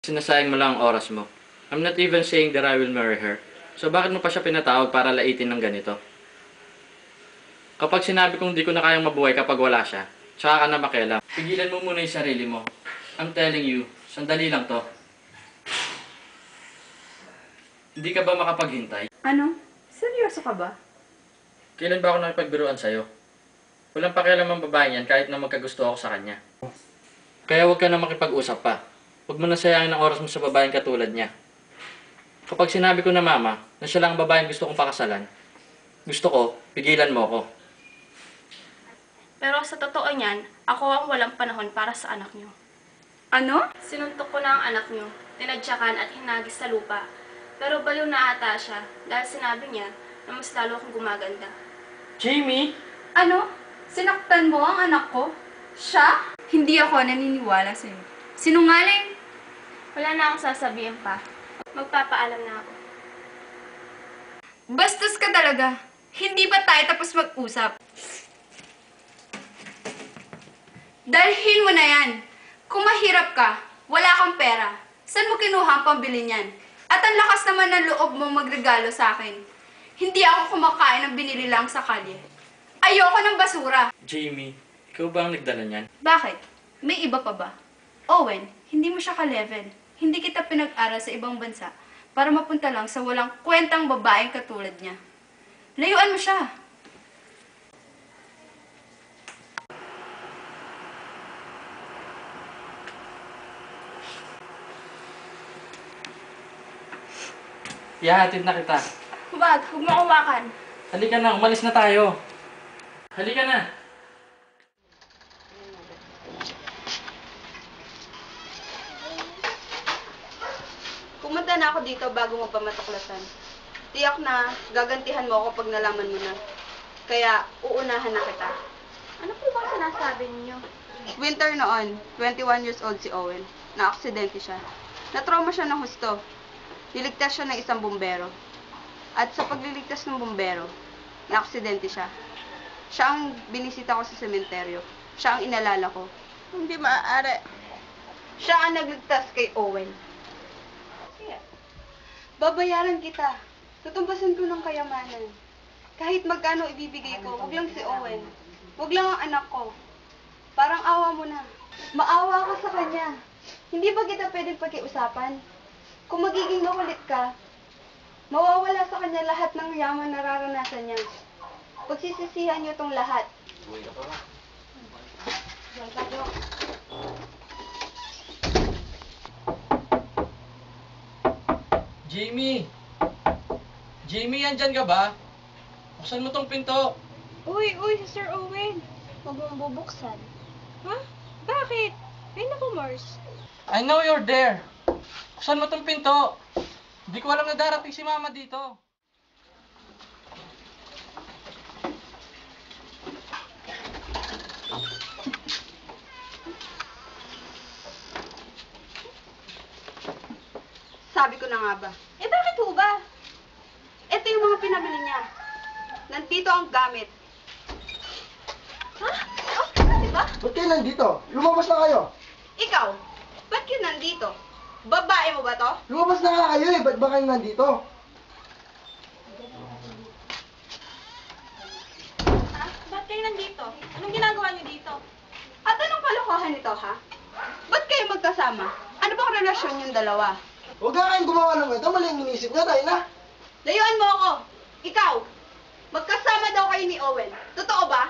Sinasayang mo lang ang oras mo. I'm not even saying that I will marry her. So bakit mo pa siya pinatawag para laitin ng ganito? Kapag sinabi kong di ko na kayang mabuhay kapag wala siya, tsaka ka na makialam. Pigilan mo muna yung sarili mo. I'm telling you, sandali lang to. Hindi ka ba makapaghintay? Ano? Seryoso ka ba? Kailan ba ako nakipagbiruan sa'yo? Walang pakialam ang babae niyan kahit na magkagusto ako sa kanya. Kaya huwag ka na makipag-usap pa. Huwag mo na sayangin ang oras mo sa babaeng katulad niya. Kapag sinabi ko na mama na siya lang ang babaeng gusto kong pakasalan, gusto ko, pigilan mo ako. Pero sa totoo niyan, ako ang walang panahon para sa anak niyo. Ano? Sinuntok ko na ang anak niyo, tinadyakan at hinagis sa lupa. Pero baliw na ata siya dahil sinabi niya na mas lalo akong gumaganda. Jamie! Ano? Sinaktan mo ang anak ko? Siya? Hindi ako naniniwala sa'yo. Sinungaling! Wala na akong sasabihin pa. Magpapaalam na ako. Bastos ka talaga. Hindi pa tayo tapos mag-usap. Dalhin mo na yan. Kung mahirap ka, wala kang pera, saan mo kinuha ang pambili niyan? At ang lakas naman ng loob mo magregalo sa akin. Hindi ako kumakain ng binili lang sa kalye. Ayoko ng basura. Jamie, ikaw ba ang nagdala niyan? Bakit? May iba pa ba? Owen, hindi mo siya ka-level. Hindi kita pinag-aral sa ibang bansa para mapunta lang sa walang kwentang babaeng katulad niya. Layuan mo siya. Ihahatid na kita. Huwag mo hawakan. Halika na, umalis na tayo. Halika na. Pumunta na ako dito bago mo pa matuklasan. Tiyak na gagantihan mo ako pag nalaman mo na. Kaya uunahan na kita. Ano po bang sinasabi ninyo? Winter noon, 21 years old si Owen. Na-aksidente siya. Na-trauma siya ng husto. Niligtas siya ng isang bumbero. At sa pagliligtas ng bumbero, na-aksidente siya. Siya ang binisita ko sa sementeryo. Siya ang inalala ko. Hindi maaari. Siya ang nagligtas kay Owen. Babayaran kita. Tutumbasan ko ng kayamanan. Kahit magkano ibibigay ko, wag lang si Owen. Wag lang ang anak ko. Parang awa mo na. Maawa ka sa kanya. Hindi ba kita pwedeng pakiusapan? Kung magiging makulit ka, mawawala sa kanya lahat ng yaman na nararanasan niya. Pagsisisihan niyo tong lahat. Jamie! Jamie, andyan ka ba? Buksan mo tong pinto. Uy, si Sir Owen. Huwag mong bubuksan. Ha? Bakit? Ay naku, Mars. I know you're there. Buksan mo tong pinto. Hindi ko alam na darating si mama dito. Sabi ko na nga ba? Eh bakit ho ba? Ito yung mga pinabili niya. Nandito ang gamit. Ha? Oh, diba? Ba't kayo nandito? Lumabas na kayo! Ikaw, ba't yun nandito? Babae mo ba to? Lumabas na nga kayo eh! Ba't ba kayo nandito? Ha? Ba't kayo nandito? Anong ginagawa niyo dito? At anong kalokohan nito, ha? Ba't kayo magkasama? Ano bang relasyon yung dalawa? Huwag nga kayong gumawa ng ito. Mali ang inisip niya tayo na. Layuan mo ako! Ikaw! Magkasama daw kayo ni Owen. Totoo ba?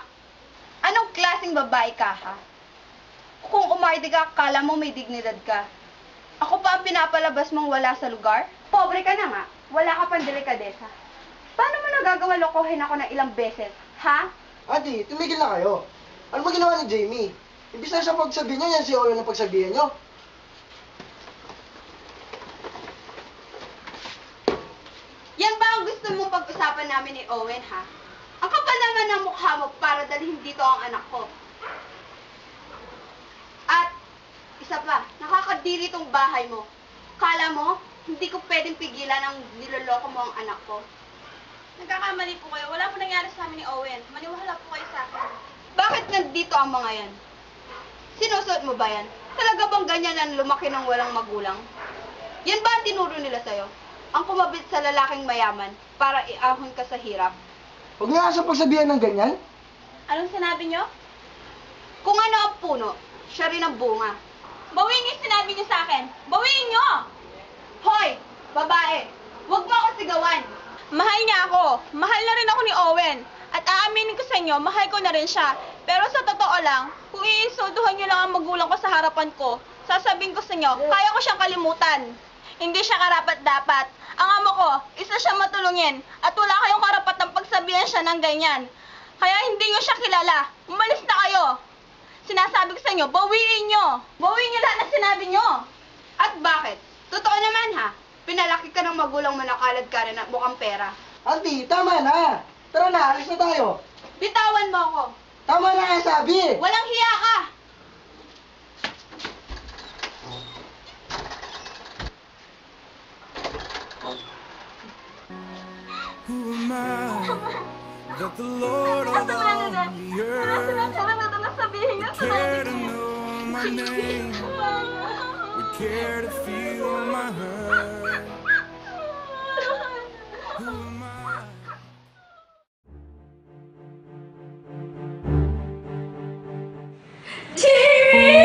Anong klaseng babae ka, ha? Kung umardi ka, kala mo may dignidad ka. Ako pa ang pinapalabas mong wala sa lugar? Pobre ka na nga. Wala ka pang delikadesa. Paano mo nagagawa lokohin ako ng ilang beses, ha? Ate, tumigil na kayo. Ano ba ginawa ni Jamie? Ibig na siya pagsabihin niya, yan si Owen ang pagsabihin niyo. Yan ba ang gusto mong pag-usapan namin ni Owen, ha? Ang kapal naman ng mukha mo para dalhin dito ang anak ko. At, isa pa, nakakadiri tong bahay mo. Kala mo, hindi ko pwedeng pigilan ang niloloko mo ang anak ko. Nagkakamali po kayo. Wala po nangyari sa amin ni Owen. Maniwala po kayo sa akin. Bakit nandito ang mga yan? Sinusuot mo ba yan? Talaga bang ganyan ang lumaki ng walang magulang? Yan ba ang tinuro nila sa'yo? Ang kumabit sa lalaking mayaman para iahon ka sa hirap? Huwag nga sa pagsabihan ng ganyan. Anong sinabi nyo? Kung ano ang puno, siya rin ang bunga. Bawiin yung sinabi nyo sa akin! Bawiin nyo! Hoy! Babae! Huwag mo ako sigawan! Mahal niya ako. Mahal na rin ako ni Owen. At aaminin ko sa inyo, mahal ko na rin siya. Pero sa totoo lang, kung iinsultuhan niyo lang ang magulang ko sa harapan ko, sasabihin ko sa inyo, kaya ko siyang kalimutan. Hindi siya karapat-dapat. Ang amo ko, isa siyang matulungin. At wala kayong karapat ng pagsabihan siya ng ganyan. Kaya hindi niyo siya kilala. Umalis na kayo. Sinasabi ko sa inyo, bawiin niyo. Bawiin niyo lahat ng sinabi niyo. At bakit? Totoo naman ha. Pinalaki ka ng magulang mo na kalad ka rin at mukhang pera. Auntie, tama na. Tara na, alis na tayo. Bitawan mo ako. Tama na nga sabi. Walang hiya ka! Who am I that the Lord of all the earth would care to know my name, would care to feel my hurt? Who am I? Here I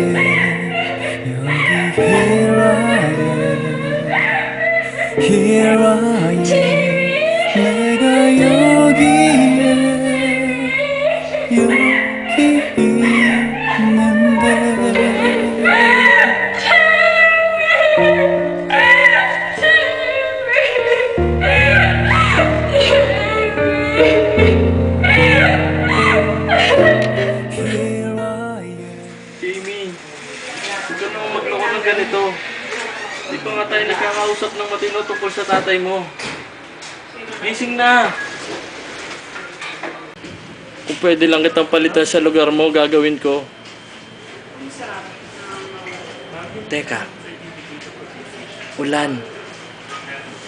am, 여기 here I am, 내가 여기에 있는데. Jamie, huwag ka naman magloko ng ganito. Di pa nga tayo nagkakausap ng matino tungkol sa tatay mo. Gising na! Kung pwede lang kitang palitan sa lugar mo, gagawin ko. Teka. Ulan.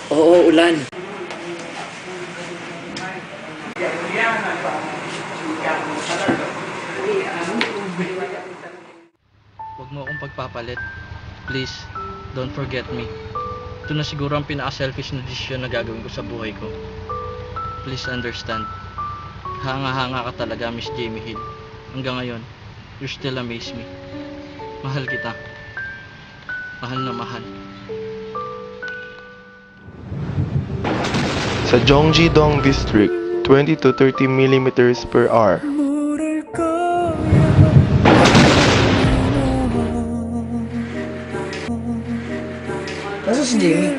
Oo, ulan. Huwag mo akong pagpapalit. Please, don't forget me. Ito na siguro ang pinaka-selfish na desisyon na gagawin ko sa buhay ko. Please understand. Hanga-hanga ka talaga, Miss Jamie Hill. Hanggang ngayon, you still amaze me. Mahal kita. Mahal na mahal. Sa Gyeonggi-dong District, 20 to 30 millimeters per hour. Nasa si Jamie?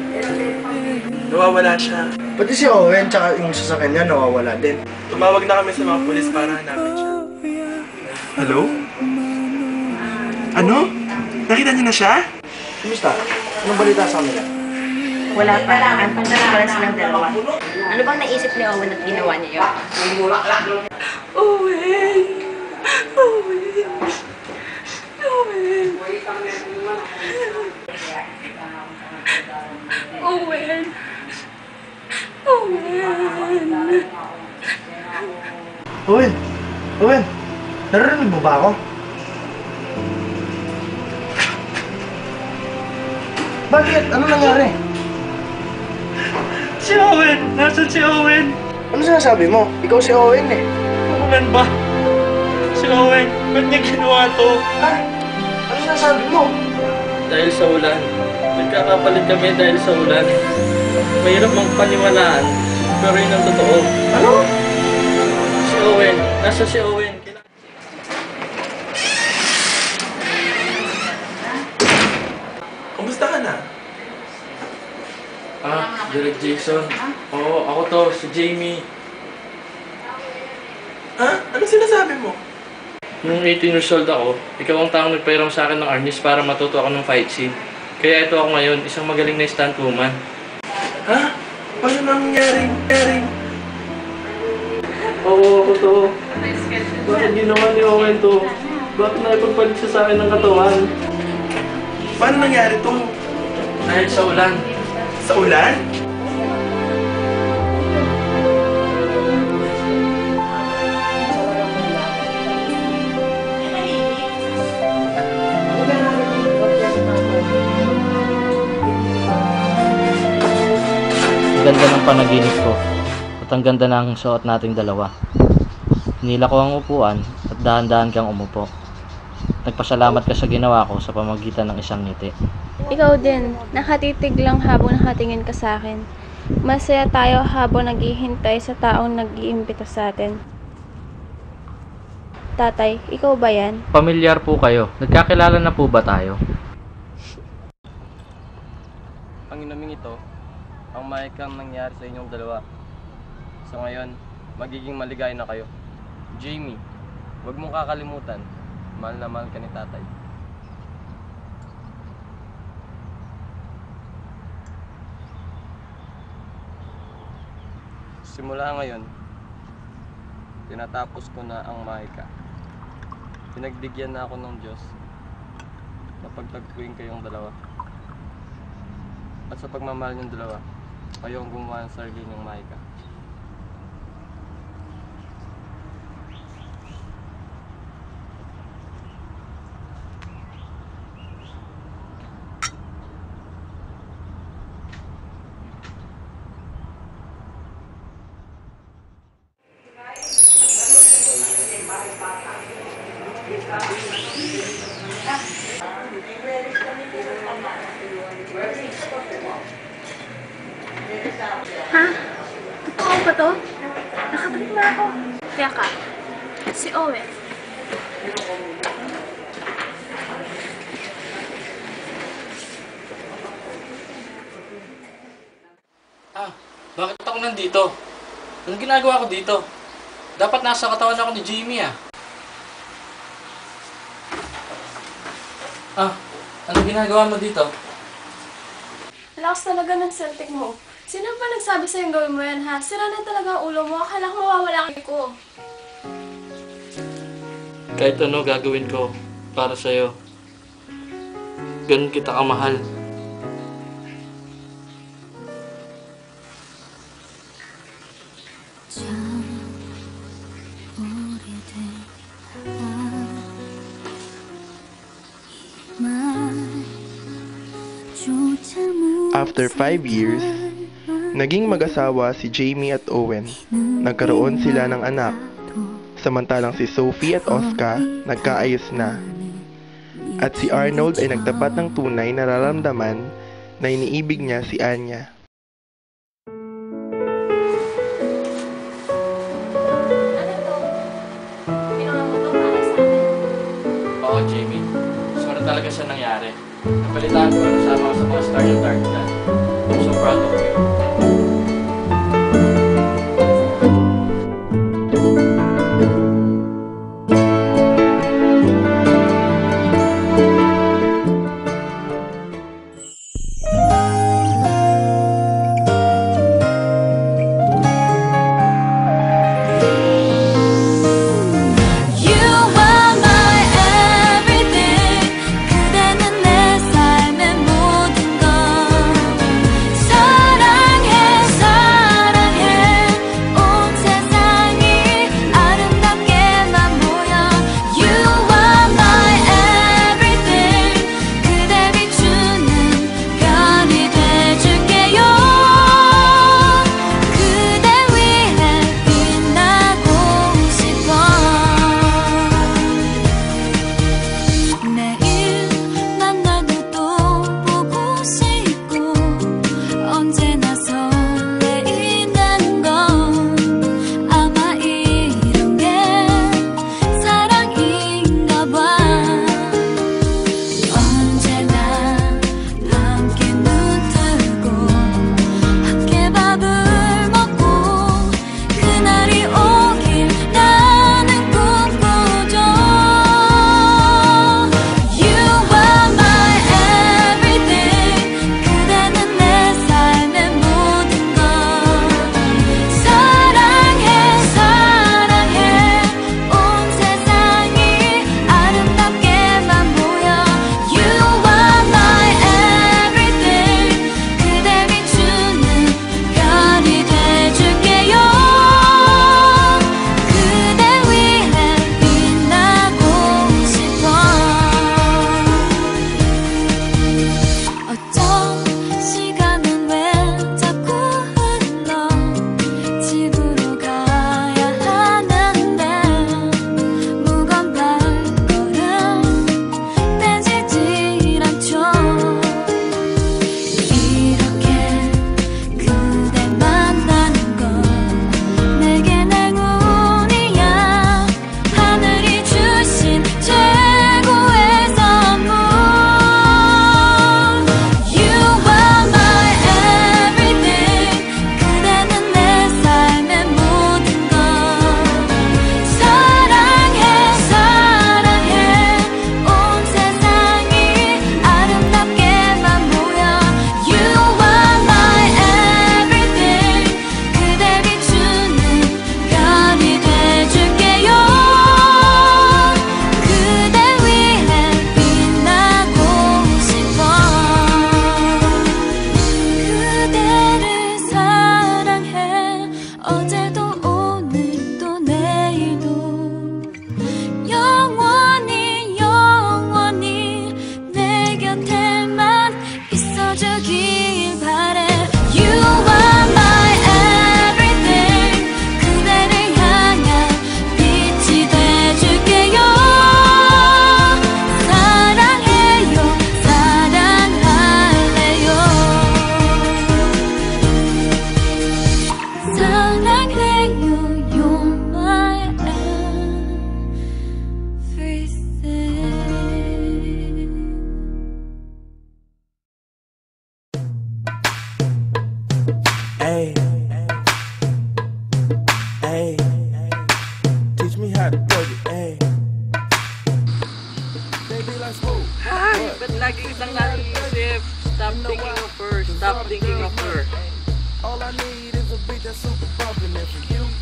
Nawawala siya. Pati si Owen, tsaka yung sasakyan niya, nawawala din. Tumawag na kami sa mga pulis para hanapin siya. Hello? Ano? Nakita niyo na siya? Kumusta? Anong balita sa kanila? Wala pa. Antusin pa lang silang dalawa. Ano bang naisip ni Owen at ginawa niya yun? Owen! Owen! Owen! Owen! Owen! Owen! Owen! Narinig mo ba ako? Bakit? Ano nangyari? Si Owen! Nasaan si Owen? Ano sinasabi mo? Ikaw si Owen eh. Owen ba? Si Owen, ba't niya ginawa to? Ha? Ano sinasabi mo? Dahil sa ulan. Nagkakapalit kami dahil sa ulan. Mahirap mang paniwalaan, pero yun ang totoo. Ano? Si Owen. Nasa si Owen. Kumusta ka na? Direk Jason. Oo, ako to, si Jamie. Ha? Ano sinasabi mo? Nung 18 years old ako, ikaw ang taong nagpairam sa akin ng arnis para matuto ako ng fight scene. Kaya ito ako ngayon, isang magaling na stuntwoman. Ha? Paano nangyari? Oo, ako to. Bakit ginawa ni Owen to? Bakit naipagpalit siya sa akin ng katawan? Paano nangyari to? Dahil sa ulan. Sa ulan? Ang ganda ng panaginip ko at ang ganda ng suot nating dalawa. Hinila ko ang upuan at dahan-dahan kang umupo. Nagpasalamat ka sa ginawa ko sa pamagitan ng isang ngiti. Ikaw din, nakatitig lang habang nakatingin ka sa akin. Masaya tayo habang naghihintay sa taong nag-iimbita sa atin. Tatay, ikaw ba yan? Pamilyar po kayo. Nagkakilala na po ba tayo? Ang inaming ito, ang mahikang nangyari sa inyong dalawa. Sa ngayon, magiging maligaya na kayo. Jamie, huwag mong kakalimutan. Mahal na mahal ka ni tatay. Simula ngayon, tinatapos ko na ang mahika. Pinagbigyan na ako ng Diyos na pagtagpuin kayong dalawa. At sa pagmamahal niyong dalawa, kayo ang gumawa ng sarili niyong mahika. Ha? Totoo ba to? Nakabalik na ako. Kaya ka, si Owen. Bakit ako nandito? Anong ginagawa ko dito? Dapat nasa katawan ako ni Jamie anong ginagawa mo dito? Lakas talaga ng Celtic mo. Sino ba nagsabi sa'yo gawin mo yan, ha? Sira na talaga ang ulo mo. Akala ko mawawala ko. Kahit ano gagawin ko para sa'yo. Ganun kita kamahal. After 5 years, naging mag-asawa si Jamie at Owen. Nagkaroon sila ng anak. Samantalang si Sophie at Oscar nagkaayos na. At si Arnold ay nagtapat ng tunay na nararamdaman na iniibig niya si Anya. Oo, Jamie. Sorry talaga sa nangyari. Napalitan ko sa mga star ng Dark Dad. I'm so proud of you. 사랑해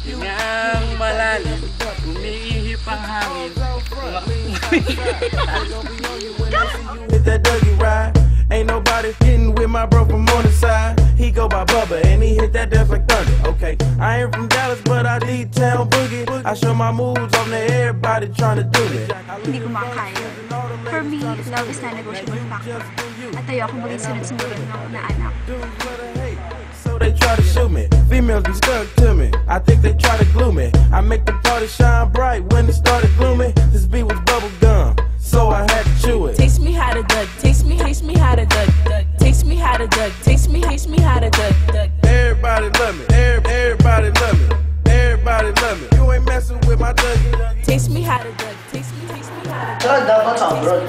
Hingang malalim, umiihip ang hangin. Hit that Dougie ride. Ain't nobody hitting with my bro from on the side. He go by Bubba and he hit that death like thunder. Okay, I ain't from Dallas, but I D-town boogie. I show my moves on the everybody trying to do me. Hindi ko makakaya. For me, love is non-negotiable factor. At ayoko maging sunod-sunod ng naanak. So they try to shoot me. Females be stuck to me. I think they try to glue me. I make the party shine bright when it started gloomy. This beat was bubble gum, so I had to chew it. Taste me how to duck, taste me how to duck, taste me how to duck, taste me how to duck. Everybody love me, everybody love me, everybody love me. You ain't messing with my Dougie. Taste me how to duck, taste me how to duck. Saka dapat abroad.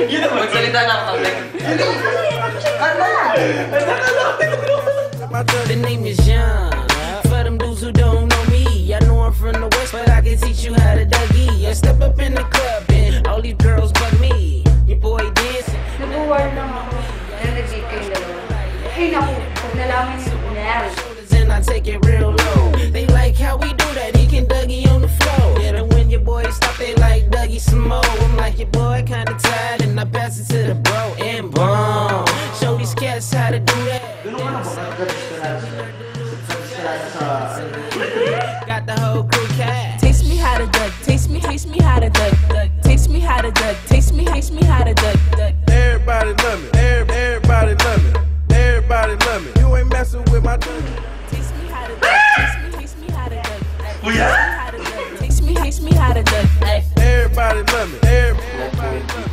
Yun naman, magsalita na ako. The name is John. For them dudes who don't know me, I know I'm from the West, but I can teach you how to Dougie. I step up in the club and all these girls bug me. Your boy dancing. Nag-war lang ako na nag-date kayong dalawa. Ay naku, pag nalaman niyo kung nangyari. And I take it real low. They like how we do that, he can Dougie on the floor. Yeah, and when your boys stop, they like Dougie some more. I'm like, your boy kinda tired, and I pass it to the bro, and boom. Show these cats how to do that. Got the whole crew cat. Taste me how to duck, taste me how to duck, taste me how to duck, taste me how to duck. Everybody love me, everybody love me, everybody love me. You ain't messing with my Dougie. Taste me how to duck, taste me how to duck. Taste me how to duck. Everybody love me, everybody love me.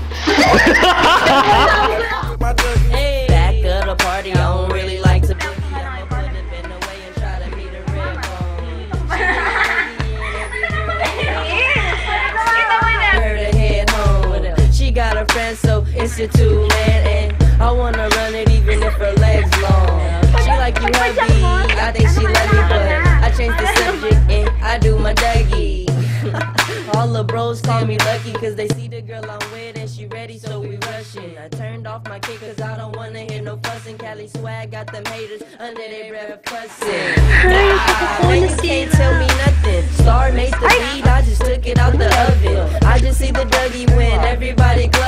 Hey, back of the party, I don't really like to be. I'ma put it in the way and try to meet a red bone. Her to head home. She got a friend, so it's a two-man, and I wanna run it even if her legs long. She like you heavy, I think she love me, but I changed the subject and I do my Dougie. All the bros call me lucky cause they see the girl I'm with and she ready, so we rushing. I turned off my kick cause I don't wanna hear no fussing. Cali swag got them haters under their breath fussing. Man, you can't tell me nothing. Star made the beat, I just took it out the oven. I just see the Dougie win, everybody clap.